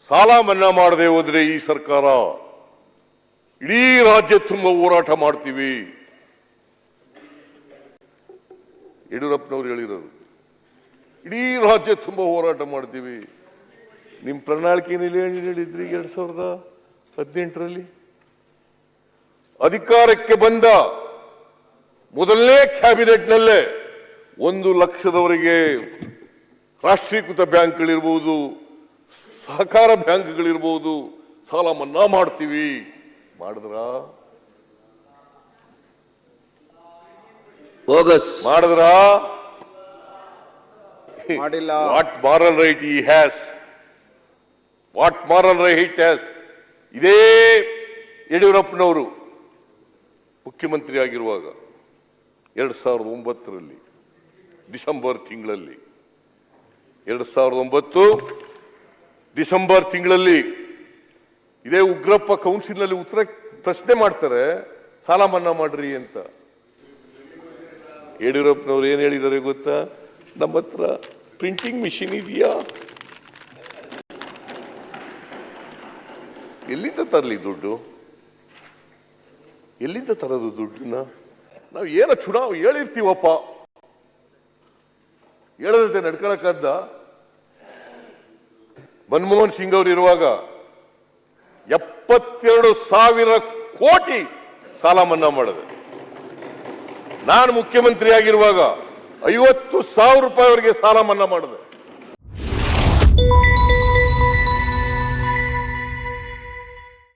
ಸಾಲ ಮನ್ನಾ ಮಾಡದೆ ಹೋದ್ರೆ ಈ ಸರ್ಕಾರ ಇಡೀ ರಾಜ್ಯ ತುಂಬ ಹೋರಾಟ ಮಾಡ್ತೀವಿ. ಯಡಿಯೂರಪ್ಪನವರು ಹೇಳಿರೋದು ಇಡೀ ರಾಜ್ಯ ತುಂಬ ಹೋರಾಟ ಮಾಡ್ತೀವಿ. ನಿಮ್ಮ ಪ್ರಣಾಳಿಕೆಯಲ್ಲಿ ಹೇಳಿದ್ರಿ 2018ರಲ್ಲಿ ಅಧಿಕಾರಕ್ಕೆ ಬಂದ ಮೊದಲನೇ ಕ್ಯಾಬಿನೆಟ್ನಲ್ಲೇ 1 ಲಕ್ಷದವರೆಗೆ ರಾಷ್ಟ್ರೀಕೃತ ಬ್ಯಾಂಕ್ಗಳಿರ್ಬೋದು, ಸಹಕಾರ ಬ್ಯಾಂಕ್ಗಳಿರ್ಬೋದು, ಸಾಲ ಮನ್ನಾ ಮಾಡ್ತೀವಿ. ಮಾಡಿದ್ರ ಮಾಡಿದ್ರ ಮಾಡಿಲ್ಲ. ವಾಟ್ ಮಾರಲ್ ರೈಟ್ ಈ has, what moral right has. ಇದೇ ಯಡಿಯೂರಪ್ಪನವರು ಮುಖ್ಯಮಂತ್ರಿ ಆಗಿರುವಾಗ 2009ರಲ್ಲಿ ಡಿಸೆಂಬರ್ ತಿಂಗಳಲ್ಲಿ 2009 ಡಿಸೆಂಬರ್ ತಿಂಗಳಲ್ಲಿ ಇದೇ ಉಗ್ರಪ್ಪ ಕೌನ್ಸಿಲ್ನಲ್ಲಿ ಪ್ರಶ್ನೆ ಮಾಡ್ತಾರೆ, ಸಾಲ ಮನ್ನಾ ಮಾಡ್ರಿ ಅಂತ. ಯಡಿಯೂರಪ್ಪನವರು ಏನ್ ಹೇಳಿದ್ದಾರೆ ಗೊತ್ತಾ? ನಮ್ಮ ಹತ್ರ ಪ್ರಿಂಟಿಂಗ್ ಮಿಷಿನ್ ಇದೆಯಾ? ಎಲ್ಲಿಂದ ತರಲಿ ದುಡ್ಡು? ಎಲ್ಲಿಂದ ತರೋದು ದುಡ್ಡನ್ನ? ನಾವು ಏನೋ ಚುನಾವಣೆ ಹೇಳಿರ್ತೀವಪ್ಪ, ಹೇಳದಂತೆ ನಡ್ಕೊಳಕ್ಕಾದ? ಮನಮೋಹನ್ ಸಿಂಗ್ ಅವರು ಇರುವಾಗ 72,000 ಕೋಟಿ ಸಾಲ ಮನ್ನಾ ಮಾಡಿದೆ. ನಾನು ಮುಖ್ಯಮಂತ್ರಿ ಆಗಿರುವಾಗ 50,000 ರೂಪಾಯಿವರೆಗೆ ಸಾಲ ಮನ್ನಾ ಮಾಡಿದೆ.